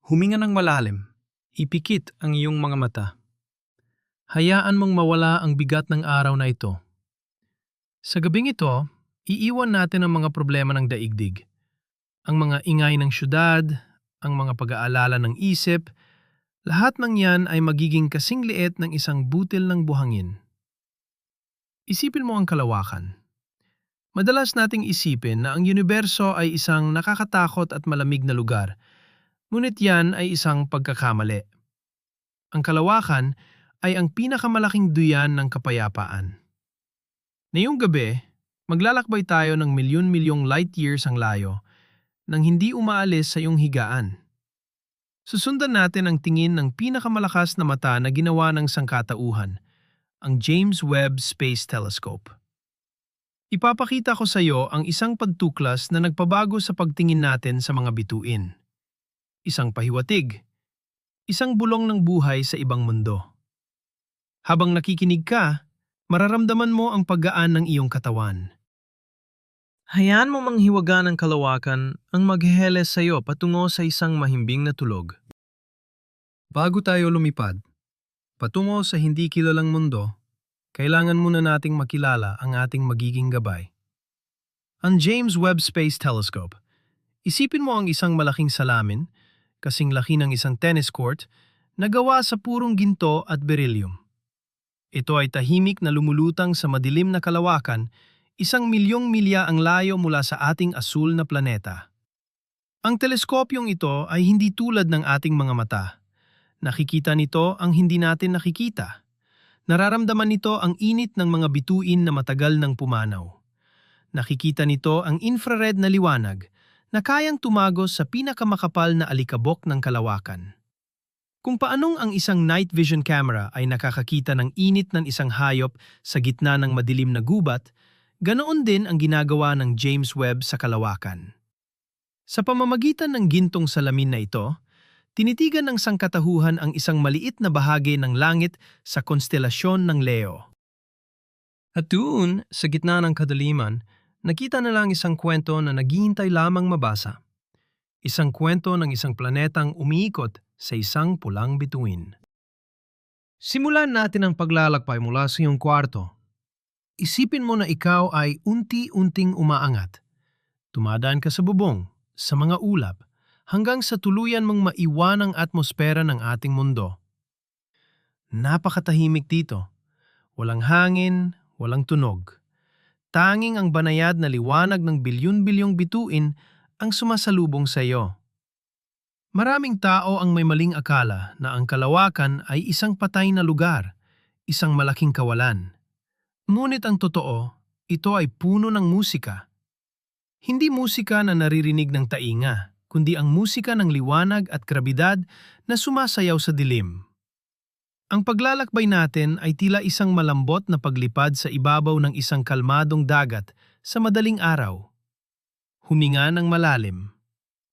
Huminga ng malalim. Ipikit ang iyong mga mata. Hayaan mong mawala ang bigat ng araw na ito. Sa gabing ito, iiwan natin ang mga problema ng daigdig. Ang mga ingay ng syudad, ang mga pag-aalala ng isip, lahat ng yan ay magiging kasing liit ng isang butil ng buhangin. Isipin mo ang kalawakan. Madalas nating isipin na ang universo ay isang nakakatakot at malamig na lugar, ngunit yan ay isang pagkakamali. Ang kalawakan ay ang pinakamalaking duyan ng kapayapaan. Ngayong gabi, maglalakbay tayo ng milyon-milyong light years ang layo nang hindi umaalis sa iyong higaan. Susundan natin ang tingin ng pinakamalakas na mata na ginawa ng sangkatauhan, ang James Webb Space Telescope. Ipapakita ko sa iyo ang isang pagtuklas na nagpabago sa pagtingin natin sa mga bituin. Isang pahiwatig, isang bulong ng buhay sa ibang mundo. Habang nakikinig ka, mararamdaman mo ang paggaan ng iyong katawan. Hayaan mo manghiwaga ng kalawakan ang magheheles sa iyo patungo sa isang mahimbing na tulog. Bago tayo lumipad, patungo sa hindi kilalang mundo, kailangan muna nating makilala ang ating magiging gabay. Ang James Webb Space Telescope. Isipin mo ang isang malaking salamin, kasing laki ng isang tennis court, na gawa sa purong ginto at beryllium. Ito ay tahimik na lumulutang sa madilim na kalawakan, 1,000,000 milya ang layo mula sa ating asul na planeta. Ang teleskopyong ito ay hindi tulad ng ating mga mata. Nakikita nito ang hindi natin nakikita. Nararamdaman nito ang init ng mga bituin na matagal nang pumanaw. Nakikita nito ang infrared na liwanag na kayang tumagos sa pinakamakapal na alikabok ng kalawakan. Kung paanong ang isang night vision camera ay nakakakita ng init ng isang hayop sa gitna ng madilim na gubat, ganoon din ang ginagawa ng James Webb sa kalawakan. Sa pamamagitan ng gintong salamin na ito, tinitigan ng sangkatauhan ang isang maliit na bahagi ng langit sa konstelasyon ng Leo. At doon, sa gitna ng kadaliman, nakita na lang isang kwento na naghihintay lamang mabasa. Isang kwento ng isang planetang umiikot sa isang pulang bituin. Simulan natin ang paglalakbay mula sa iyong kwarto. Isipin mo na ikaw ay unti-unting umaangat. Tumadaan ka sa bubong, sa mga ulap, hanggang sa tuluyan mong maiwan ang atmosfera ng ating mundo. Napakatahimik dito. Walang hangin, walang tunog. Tanging ang banayad na liwanag ng bilyon-bilyong bituin ang sumasalubong sa iyo. Maraming tao ang may maling akala na ang kalawakan ay isang patay na lugar, isang malaking kawalan. Ngunit ang totoo, ito ay puno ng musika. Hindi musika na naririnig ng tainga, kundi ang musika ng liwanag at grabidad na sumasayaw sa dilim. Ang paglalakbay natin ay tila isang malambot na paglipad sa ibabaw ng isang kalmadong dagat sa madaling araw. Huminga ng malalim.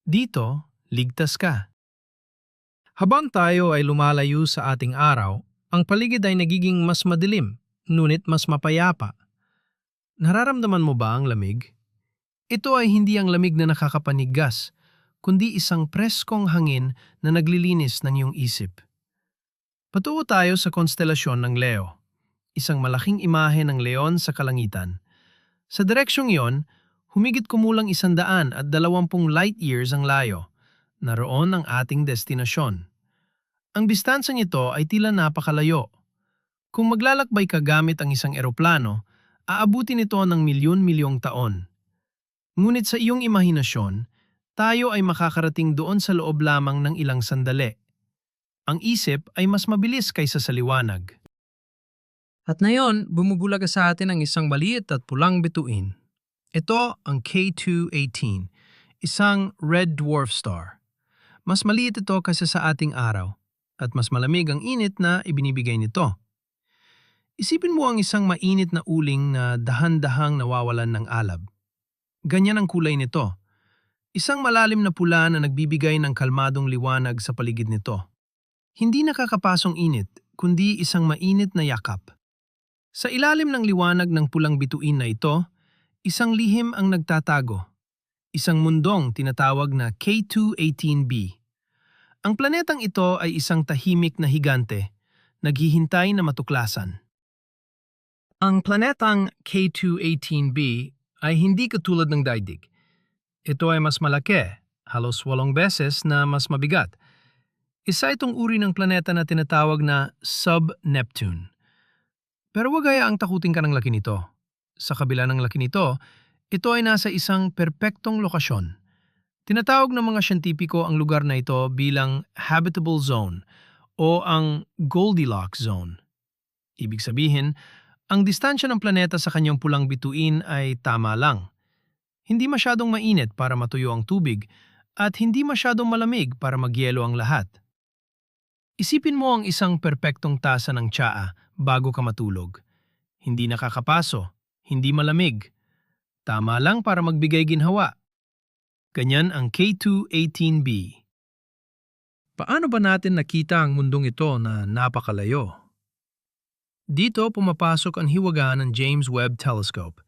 Dito, ligtas ka. Habang tayo ay lumalayo sa ating araw, ang paligid ay nagiging mas madilim, ngunit mas mapayapa. Nararamdaman mo ba ang lamig? Ito ay hindi ang lamig na nakakapanigas, kundi isang preskong hangin na naglilinis ng iyong isip. Patungo tayo sa konstelasyon ng Leo, isang malaking imahe ng leon sa kalangitan. Sa direksyong iyon, humigit kumulang 120 light years ang layo. Naroon ang ating destinasyon. Ang distansang ito ay tila napakalayo. Kung maglalakbay ka gamit ang isang eroplano, aabutin ito ng milyon-milyong taon. Ngunit sa iyong imahinasyon, tayo ay makakarating doon sa loob lamang ng ilang sandali. Ang isip ay mas mabilis kaysa sa liwanag. At ngayon, bumubulaga sa atin ang isang maliit at pulang bituin. Ito ang K2-18, isang red dwarf star. Mas maliit ito kaysa sa ating araw, at mas malamig ang init na ibinibigay nito. Isipin mo ang isang mainit na uling na dahan-dahang nawawalan ng alab. Ganyan ang kulay nito. Isang malalim na pula na nagbibigay ng kalmadong liwanag sa paligid nito. Hindi nakakapasong init, kundi isang mainit na yakap. Sa ilalim ng liwanag ng pulang bituin na ito, isang lihim ang nagtatago. Isang mundong tinatawag na K2-18b. Ang planetang ito ay isang tahimik na higante, naghihintay na matuklasan. Ang planetang K218b ay hindi katulad ng daigdig. Ito ay mas malaki, halos 8 beses na mas mabigat. Isa itong uri ng planeta na tinatawag na sub-Neptune. Pero wag hayaang takutin ka ng laki nito. Sa kabila ng laki nito, ito ay nasa isang perpektong lokasyon. Tinatawag ng mga siyentipiko ang lugar na ito bilang habitable zone o ang Goldilocks zone. Ibig sabihin, ang distansya ng planeta sa kanyang pulang bituin ay tama lang. Hindi masyadong mainit para matuyo ang tubig at hindi masyadong malamig para magyelo ang lahat. Isipin mo ang isang perpektong tasa ng tsaa bago ka matulog. Hindi nakakapaso, hindi malamig. Tama lang para magbigay ginhawa. Ganyan ang K218b. Paano ba natin nakita ang mundong ito na napakalayo? Dito pumapasok ang hiwaga ng James Webb Telescope.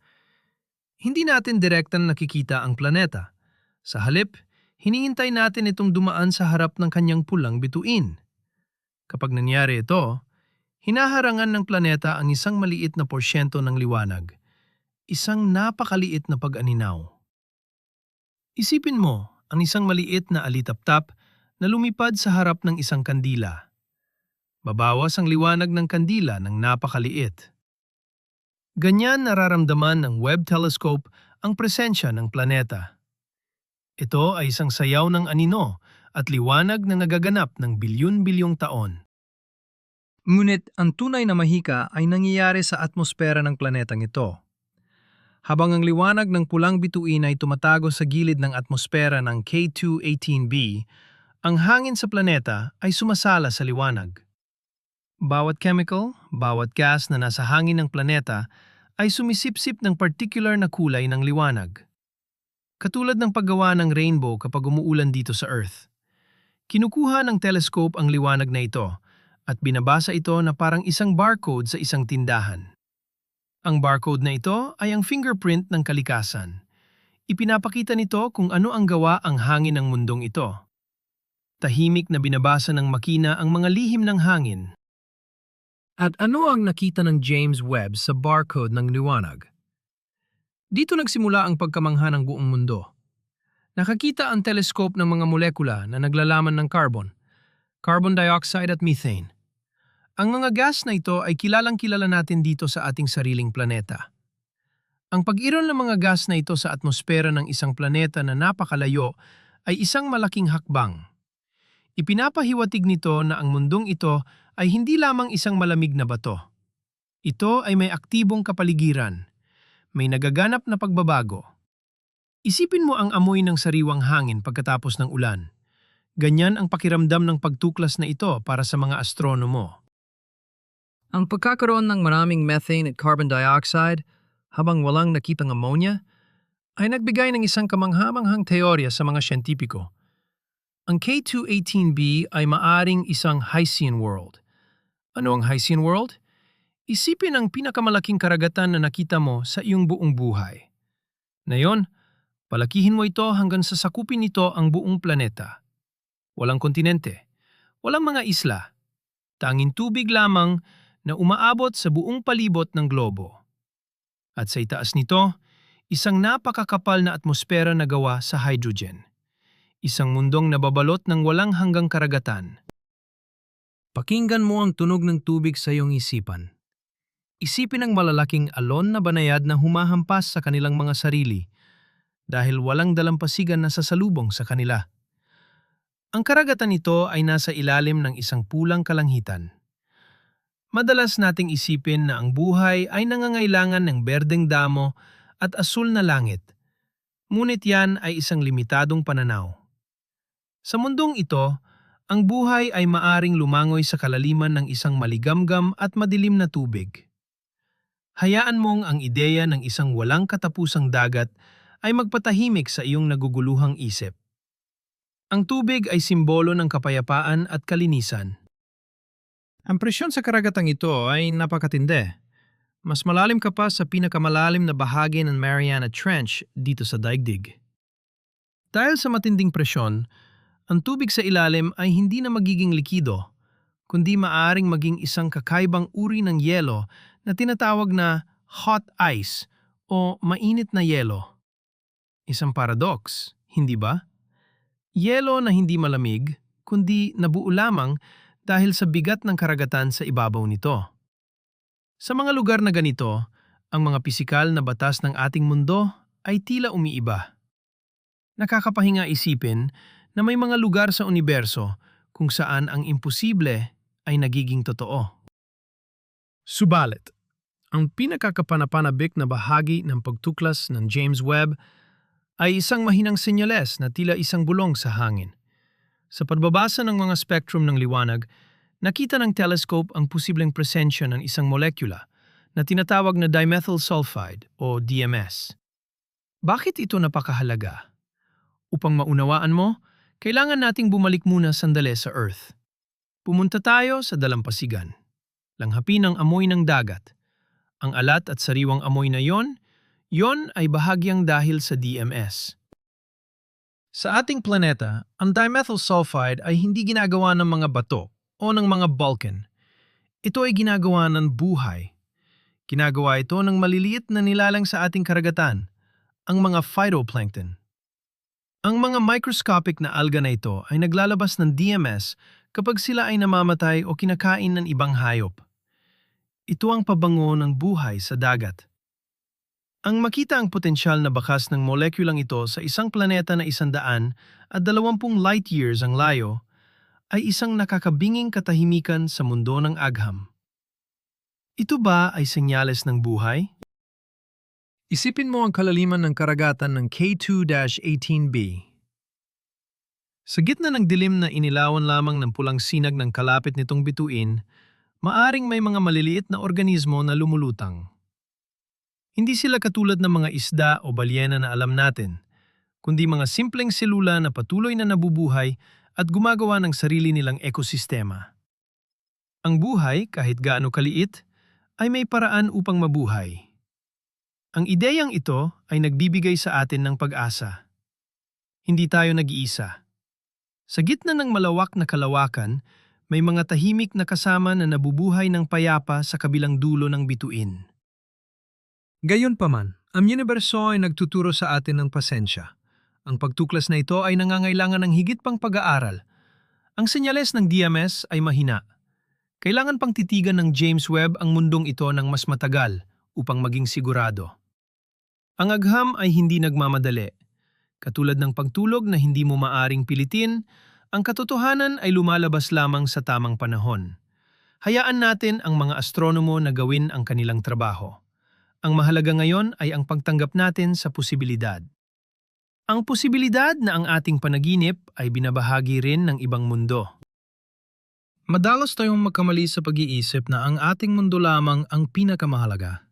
Hindi natin direktang nakikita ang planeta. Sa halip, hinihintay natin itong dumaan sa harap ng kanyang pulang bituin. Kapag nangyari ito, hinaharangan ng planeta ang isang maliit na porsyento ng liwanag. Isang napakaliit na pag-aninaw. Isipin mo ang isang maliit na alitaptap na lumipad sa harap ng isang kandila. Babawas ang liwanag ng kandila ng napakaliit. Ganyan nararamdaman ng Webb Telescope ang presensya ng planeta. Ito ay isang sayaw ng anino at liwanag na nagaganap ng bilyon-bilyong taon. Ngunit ang tunay na mahika ay nangyayari sa atmosfera ng planetang ito. Habang ang liwanag ng pulang bituin ay tumatago sa gilid ng atmosfera ng K218b, ang hangin sa planeta ay sumasala sa liwanag. Bawat chemical, bawat gas na nasa hangin ng planeta ay sumisipsip ng particular na kulay ng liwanag. Katulad ng paggawa ng rainbow kapag umuulan dito sa Earth. Kinukuha ng telescope ang liwanag na ito at binabasa ito na parang isang barcode sa isang tindahan. Ang barcode na ito ay ang fingerprint ng kalikasan. Ipinapakita nito kung ano ang gawa ang hangin ng mundong ito. Tahimik na binabasa ng makina ang mga lihim ng hangin. At ano ang nakita ng James Webb sa barcode ng liwanag? Dito nagsimula ang pagkamangha ng buong mundo. Nakakita ang telescope ng mga molekula na naglalaman ng carbon dioxide at methane. Ang mga gas na ito ay kilalang-kilala natin dito sa ating sariling planeta. Ang pag-iron ng mga gas na ito sa atmosfera ng isang planeta na napakalayo ay isang malaking hakbang. Ipinapahiwatig nito na ang mundong ito ay hindi lamang isang malamig na bato. Ito ay may aktibong kapaligiran, may nagaganap na pagbabago. Isipin mo ang amoy ng sariwang hangin pagkatapos ng ulan. Ganyan ang pakiramdam ng pagtuklas na ito para sa mga astronomo. Ang pagkakaroon ng maraming methane at carbon dioxide habang walang nakitang ammonia ay nagbigay ng isang kamanghamanghang teorya sa mga siyentipiko. Ang K218b ay maaring isang Hycean world. Ano ang Hycean world? Isipin ang pinakamalaking karagatan na nakita mo sa iyong buong buhay. Ngayon, palakihin mo ito hanggang sa sakupin nito ang buong planeta. Walang kontinente, walang mga isla, tanging tubig lamang na umaabot sa buong palibot ng globo. At sa itaas nito, isang napakakapal na atmosfera na gawa sa hydrogen. Isang mundong nababalot ng walang hanggang karagatan. Pakinggan mo ang tunog ng tubig sa iyong isipan. Isipin ang malalaking alon na banayad na humahampas sa kanilang mga sarili dahil walang dalampasigan na sasalubong sa kanila. Ang karagatan nito ay nasa ilalim ng isang pulang kalangitan. Madalas nating isipin na ang buhay ay nangangailangan ng berdeng damo at asul na langit. Ngunit yan ay isang limitadong pananaw. Sa mundong ito, ang buhay ay maaring lumangoy sa kalaliman ng isang maligamgam at madilim na tubig. Hayaan mong ang ideya ng isang walang katapusang dagat ay magpatahimik sa iyong naguguluhang isip. Ang tubig ay simbolo ng kapayapaan at kalinisan. Ang presyon sa karagatang ito ay napakatindi. Mas malalim ka pa sa pinakamalalim na bahagi ng Mariana Trench dito sa daigdig. Dahil sa matinding presyon, ang tubig sa ilalim ay hindi na magiging likido, kundi maaaring maging isang kakaibang uri ng yelo na tinatawag na hot ice o mainit na yelo. Isang paradox, hindi ba? Yelo na hindi malamig, kundi nabuo lamang dahil sa bigat ng karagatan sa ibabaw nito. Sa mga lugar na ganito, ang mga pisikal na batas ng ating mundo ay tila umiiba. Nakakapahinga isipin na may mga lugar sa universo kung saan ang imposible ay nagiging totoo. Subalit, ang pinakakapanapanabik na bahagi ng pagtuklas ng James Webb ay isang mahinang senyales na tila isang bulong sa hangin. Sa pagbabasa ng mga spectrum ng liwanag, nakita ng telescope ang posibleng presensya ng isang molekula na tinatawag na dimethyl sulfide o DMS. Bakit ito napakahalaga? Upang maunawaan mo, kailangan nating bumalik muna sandali sa Earth. Pumunta tayo sa dalampasigan. Langhapin ang amoy ng dagat. Ang alat at sariwang amoy na yon ay bahagyang dahil sa DMS. Sa ating planeta, ang dimethyl sulfide ay hindi ginagawa ng mga bato o ng mga Vulcan. Ito ay ginagawa ng buhay. Ginagawa ito ng maliliit na nilalang sa ating karagatan, ang mga phytoplankton. Ang mga microscopic na alga na ito ay naglalabas ng DMS kapag sila ay namamatay o kinakain ng ibang hayop. Ito ang pabango ng buhay sa dagat. Ang makita ang potensyal na bakas ng molekulang ito sa isang planeta na 120 light years ang layo ay isang nakakabinging katahimikan sa mundo ng agham. Ito ba ay senyales ng buhay? Isipin mo ang kalaliman ng karagatan ng K2-18b. Sa gitna ng dilim na inilawan lamang ng pulang sinag ng kalapit nitong bituin, maaring may mga maliliit na organismo na lumulutang. Hindi sila katulad ng mga isda o balyena na alam natin, kundi mga simpleng selula na patuloy na nabubuhay at gumagawa ng sarili nilang ekosistema. Ang buhay, kahit gaano kaliit, ay may paraan upang mabuhay. Ang ideyang ito ay nagbibigay sa atin ng pag-asa. Hindi tayo nag-iisa. Sa gitna ng malawak na kalawakan, may mga tahimik na kasama na nabubuhay ng payapa sa kabilang dulo ng bituin. Gayunpaman, ang universo ay nagtuturo sa atin ng pasensya. Ang pagtuklas na ito ay nangangailangan ng higit pang pag-aaral. Ang senyales ng DMS ay mahina. Kailangan pang titigan ng James Webb ang mundong ito ng mas matagal upang maging sigurado. Ang agham ay hindi nagmamadali. Katulad ng pagtulog na hindi mo maaring pilitin, ang katotohanan ay lumalabas lamang sa tamang panahon. Hayaan natin ang mga astronomo na gawin ang kanilang trabaho. Ang mahalaga ngayon ay ang pagtanggap natin sa posibilidad. Ang posibilidad na ang ating panaginip ay binabahagi rin ng ibang mundo. Madalas tayong magkamali sa pag-iisip na ang ating mundo lamang ang pinakamahalaga.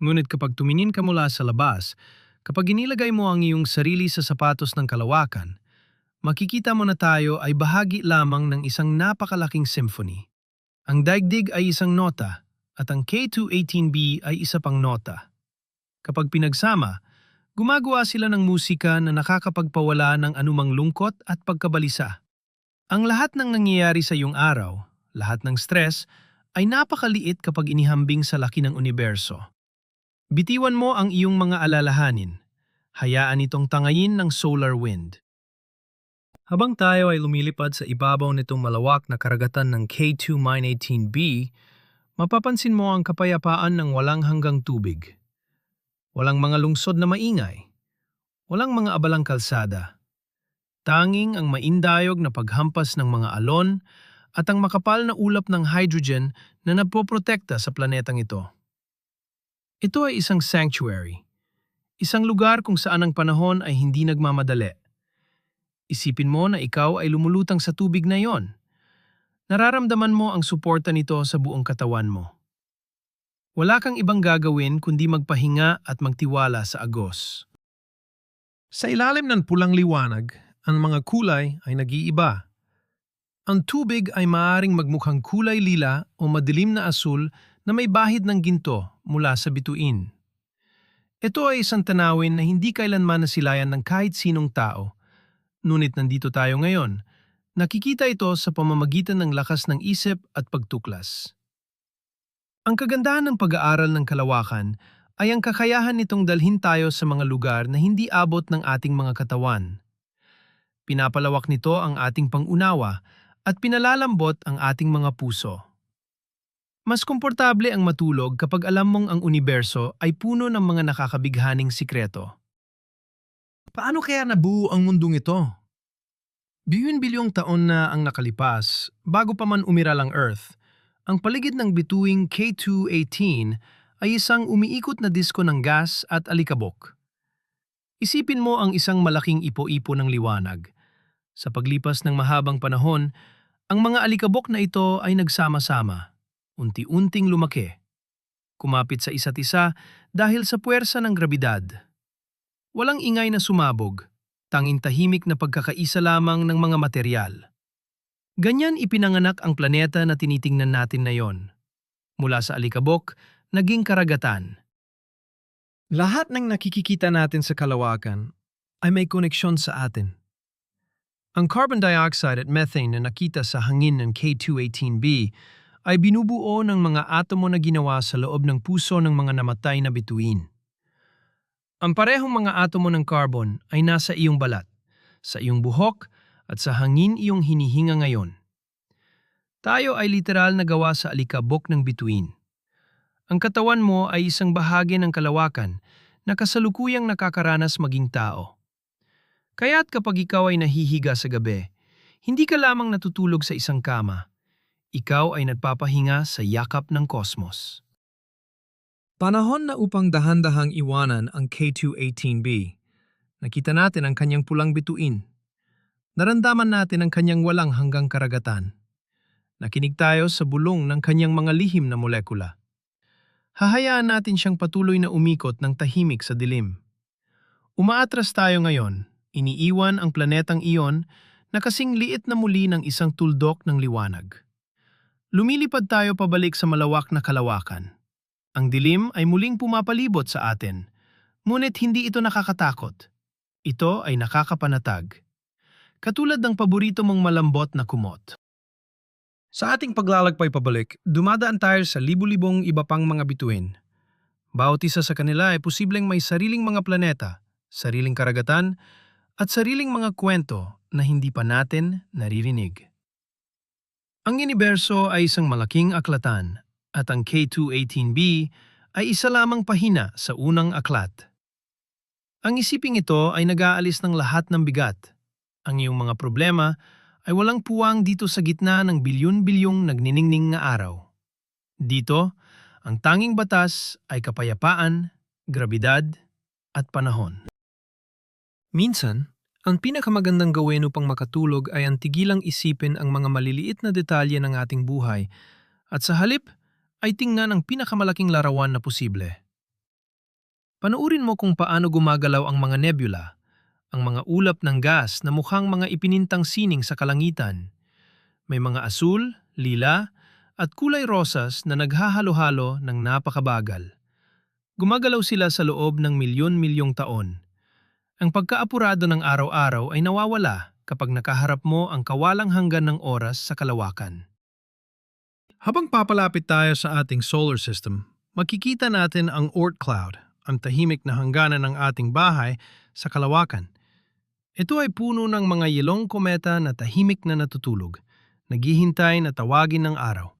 Ngunit kapag tumingin ka mula sa labas, kapag inilagay mo ang iyong sarili sa sapatos ng kalawakan, makikita mo na tayo ay bahagi lamang ng isang napakalaking symphony. Ang daigdig ay isang nota at ang K2-18b ay isa pang nota. Kapag pinagsama, gumagawa sila ng musika na nakakapagpawala ng anumang lungkot at pagkabalisa. Ang lahat ng nangyayari sa iyong araw, lahat ng stress, ay napakaliit kapag inihambing sa laki ng universo. Bitiwan mo ang iyong mga alalahanin. Hayaan itong tangayin ng solar wind. Habang tayo ay lumilipad sa ibabaw nitong malawak na karagatan ng K2-18b, mapapansin mo ang kapayapaan ng walang hanggang tubig. Walang mga lungsod na maingay. Walang mga abalang kalsada. Tanging ang maindayog na paghampas ng mga alon at ang makapal na ulap ng hydrogen na nagpoprotekta sa planetang ito. Ito ay isang sanctuary. Isang lugar kung saan ang panahon ay hindi nagmamadali. Isipin mo na ikaw ay lumulutang sa tubig na iyon. Nararamdaman mo ang suporta nito sa buong katawan mo. Wala kang ibang gagawin kundi magpahinga at magtiwala sa agos. Sa ilalim ng pulang liwanag, ang mga kulay ay nag-iiba. Ang tubig ay maaaring magmukhang kulay lila o madilim na asul na may bahid ng ginto mula sa bituin. Ito ay isang tanawin na hindi kailanman nasilayan ng kahit sinong tao. Ngunit nandito tayo ngayon, Nakikita ito sa pamamagitan ng lakas ng isip at pagtuklas. Ang kagandahan ng pag-aaral ng kalawakan ay ang kakayahan nitong dalhin tayo sa mga lugar na hindi abot ng ating mga katawan. Pinapalawak nito ang ating pangunawa at pinalalambot ang ating mga puso. Mas komportable ang matulog kapag alam mong ang universo ay puno ng mga nakakabighaning sikreto. Paano kaya nabuo ang mundong ito? Biyun-bilyong taon na ang nakalipas bago pa man umiral ang Earth. Ang paligid ng bituing K2-18 ay isang umiikot na disko ng gas at alikabok. Isipin mo ang isang malaking ipo-ipo ng liwanag. Sa paglipas ng mahabang panahon, ang mga alikabok na ito ay nagsama-sama, unti-unting lumaki. Kumapit sa isa't isa dahil sa puwersa ng grabidad. Walang ingay na sumabog, tanging tahimik na pagkakaisa lamang ng mga materyal. Ganyan ipinanganak ang planeta na tinitingnan natin ngayon. Mula sa alikabok, naging karagatan. Lahat ng nakikikita natin sa kalawakan ay may koneksyon sa atin. Ang carbon dioxide at methane na nakita sa hangin ng K2-18b ay binubuo ng mga atomo na ginawa sa loob ng puso ng mga namatay na bituin. Ang parehong mga atomo ng carbon ay nasa iyong balat, sa iyong buhok at sa hangin iyong hinihinga ngayon. Tayo ay literal na gawa sa alikabok ng bituin. Ang katawan mo ay isang bahagi ng kalawakan na kasalukuyang nakakaranas maging tao. Kaya't kapag ikaw ay nahihiga sa gabi, hindi ka lamang natutulog sa isang kama. Ikaw ay nagpapahinga sa yakap ng kosmos. Panahon na upang dahan-dahang iwanan ang K2-18b. Nakita natin ang kanyang pulang bituin. Naramdaman natin ang kanyang walang hanggang karagatan. Nakinig tayo sa bulong ng kanyang mga lihim na molekula. Hahayaan natin siyang patuloy na umikot ng tahimik sa dilim. Umaatras tayo ngayon, iniiwan ang planetang iyon na kasing liit na muli ng isang tuldok ng liwanag. Lumilipad tayo pabalik sa malawak na kalawakan. Ang dilim ay muling pumapalibot sa atin, ngunit hindi ito nakakatakot. Ito ay nakakapanatag. Katulad ng paborito mong malambot na kumot. Sa ating paglalagpay pabalik, dumadaan tayo sa libu-libong iba pang mga bituin. Bawat isa sa kanila ay posibleng may sariling mga planeta, sariling karagatan, at sariling mga kwento na hindi pa natin naririnig. Ang universo ay isang malaking aklatan, at ang K2-18b ay isa lamang pahina sa unang aklat. Ang isiping ito ay nag-aalis ng lahat ng bigat. Ang iyong mga problema ay walang puwang dito sa gitna ng bilyon-bilyong nagniningning na araw. Dito, ang tanging batas ay kapayapaan, grabidad, at panahon. Minsan, ang pinakamagandang gawin upang makatulog ay ang tigilang isipin ang mga maliliit na detalye ng ating buhay at sa halip ay tingnan ang pinakamalaking larawan na posible. Panuurin mo kung paano gumagalaw ang mga nebula, ang mga ulap ng gas na mukhang mga ipinintang sining sa kalangitan. May mga asul, lila, at kulay rosas na naghahalo-halo ng napakabagal. Gumagalaw sila sa loob ng milyon-milyong taon. Ang pagkaapurado ng araw-araw ay nawawala kapag nakaharap mo ang kawalang hanggan ng oras sa kalawakan. Habang papalapit tayo sa ating solar system, makikita natin ang Oort cloud, ang tahimik na hangganan ng ating bahay sa kalawakan. Ito ay puno ng mga yelong kometa na tahimik na natutulog, naghihintay na tawagin ng araw.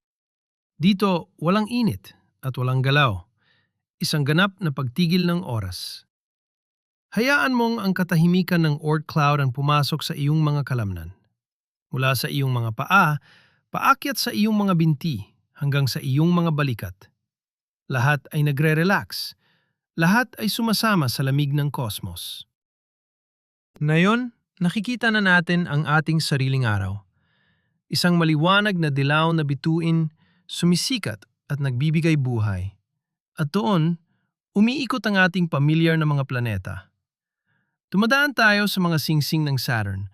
Dito, walang init at walang galaw. Isang ganap na pagtigil ng oras. Hayaan mong ang katahimikan ng Oort cloud ang pumasok sa iyong mga kalamnan. Mula sa iyong mga paa, paakyat sa iyong mga binti hanggang sa iyong mga balikat. Lahat ay nagre-relax. Lahat ay sumasama sa lamig ng kosmos. Ngayon, nakikita na natin ang ating sariling araw. Isang maliwanag na dilaw na bituin, sumisikat at nagbibigay buhay. At doon, umiikot ang ating pamilyar na mga planeta. Tumadaan tayo sa mga singsing ng Saturn,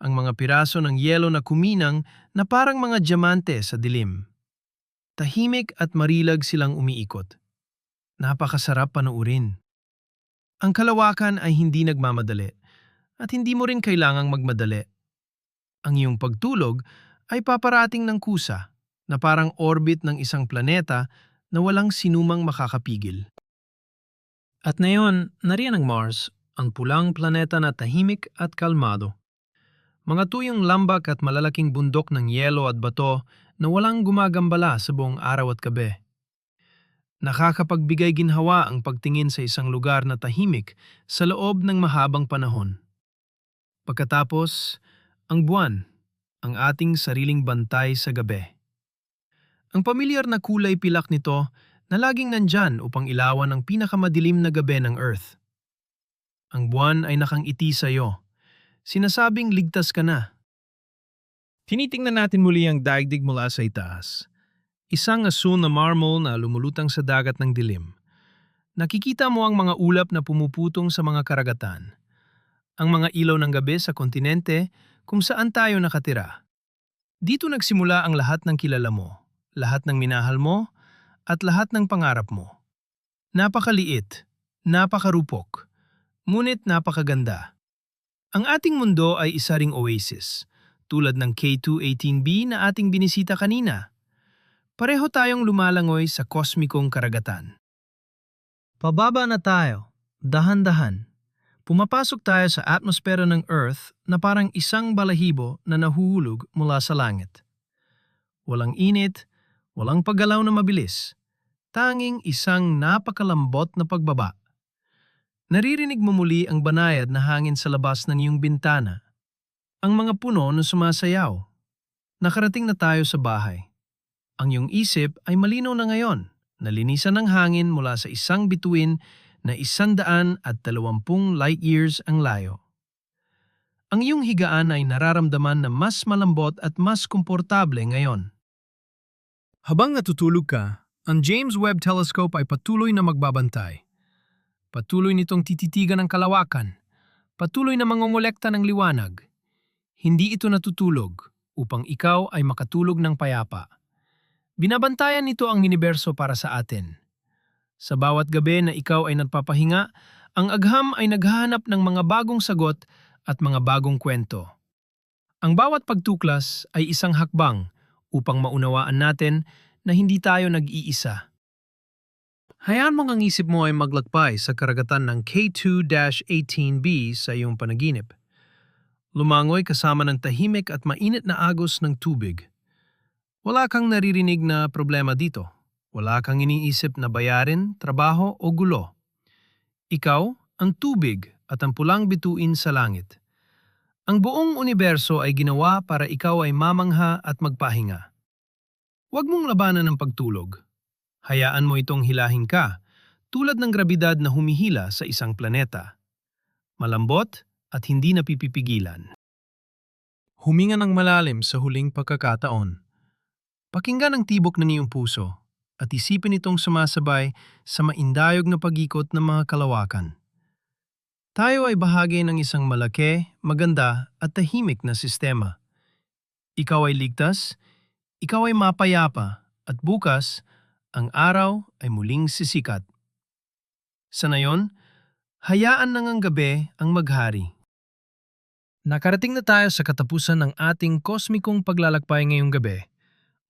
ang mga piraso ng yelo na kuminang na parang mga diamante sa dilim. Tahimik at marilag silang umiikot. Napakasarap panuurin. Ang kalawakan ay hindi nagmamadali at hindi mo rin kailangang magmadali. Ang iyong pagtulog ay paparating ng kusa na parang orbit ng isang planeta na walang sinumang makakapigil. At ngayon, nariyan ang Mars, ang pulang planeta na tahimik at kalmado. Mga tuyong lambak at malalaking bundok ng yelo at bato na walang gumagambala sa buong araw at gabi. Nakakapagbigay ginhawa ang pagtingin sa isang lugar na tahimik sa loob ng mahabang panahon. Pagkatapos, ang buwan, ang ating sariling bantay sa gabi. Ang pamilyar na kulay pilak nito na laging nandyan upang ilawan ang pinakamadilim na gabi ng Earth. Ang buwan ay nakangiti sa iyo. Sinasabing ligtas ka na. Tinitingnan natin muli ang daigdig mula sa itaas. Isang asul na marble na lumulutang sa dagat ng dilim. Nakikita mo ang mga ulap na pumuputong sa mga karagatan. Ang mga ilaw ng gabi sa kontinente kung saan tayo nakatira. Dito nagsimula ang lahat ng kilala mo, lahat ng minahal mo, at lahat ng pangarap mo. Napakaliit, napakarupok, ngunit napakaganda. Ang ating mundo ay isa ring oasis, tulad ng K2-18b na ating binisita kanina. Pareho tayong lumalangoy sa kosmikong karagatan. Pababa na tayo, dahan-dahan. Pumapasok tayo sa atmosfera ng Earth na parang isang balahibo na nahuhulog mula sa langit. Walang init, walang paggalaw na mabilis. Tanging isang napakalambot na pagbaba. Naririnig mo muli ang banayad na hangin sa labas ng iyong bintana. Ang mga puno na sumasayaw. Nakarating na tayo sa bahay. Ang iyong isip ay malinaw na ngayon, nalinisan ng hangin mula sa isang bituin na 120 light years ang layo. Ang iyong higaan ay nararamdaman na mas malambot at mas komportable ngayon. Habang natutulog ka, ang James Webb Telescope ay patuloy na magbabantay. Patuloy nitong tititigan ang kalawakan, patuloy na mangongolekta ng liwanag. Hindi ito natutulog upang ikaw ay makatulog ng payapa. Binabantayan nito ang universo para sa atin. Sa bawat gabi na ikaw ay nagpapahinga, ang agham ay naghahanap ng mga bagong sagot at mga bagong kwento. Ang bawat pagtuklas ay isang hakbang upang maunawaan natin na hindi tayo nag-iisa. Hayaan mong ang isip mo ay maglakbay sa karagatan ng K2-18b sa iyong panaginip. Lumangoy kasama ng tahimik at mainit na agos ng tubig. Wala kang naririnig na problema dito. Wala kang iniisip na bayarin, trabaho o gulo. Ikaw, ang tubig at ang pulang bituin sa langit. Ang buong universo ay ginawa para ikaw ay mamangha at magpahinga. Huwag mong labanan ang pagtulog. Hayaan mo itong hilahin ka, tulad ng grabidad na humihila sa isang planeta. Malambot at hindi napipipigilan. Huminga ng malalim sa huling pagkakataon. Pakinggan ang tibok ng iyong puso at isipin itong sumasabay sa maindayog na pag-ikot ng mga kalawakan. Tayo ay bahagi ng isang malaki, maganda at tahimik na sistema. Ikaw ay ligtas, ikaw ay mapayapa at bukas, ang araw ay muling sisikat. Sa ngayon, hayaan nang ang gabi ang maghari. Nakarating na tayo sa katapusan ng ating kosmikong paglalakbay ngayong gabi.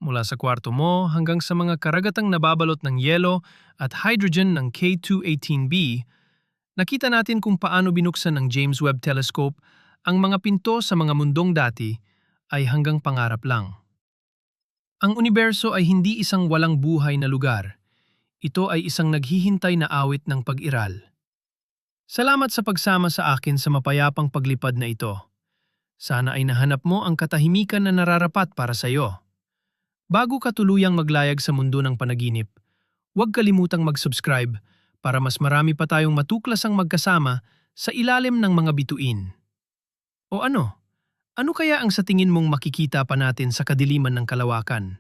Mula sa kwarto mo hanggang sa mga karagatang nababalot ng yelo at hydrogen ng K2-18b, nakita natin kung paano binuksan ng James Webb Telescope ang mga pinto sa mga mundong dati ay hanggang pangarap lang. Ang universo ay hindi isang walang buhay na lugar. Ito ay isang naghihintay na awit ng pag-iral. Salamat sa pagsama sa akin sa mapayapang paglipad na ito. Sana ay nahanap mo ang katahimikan na nararapat para sa iyo. Bago ka tuluyang maglayag sa mundo ng panaginip, huwag kalimutang mag-subscribe para mas marami pa tayong matuklasang magkasama sa ilalim ng mga bituin. O ano? Ano kaya ang sa tingin mong makikita pa natin sa kadiliman ng kalawakan?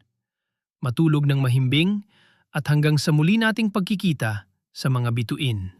Matulog ng mahimbing at hanggang sa muli nating pagkikita sa mga bituin.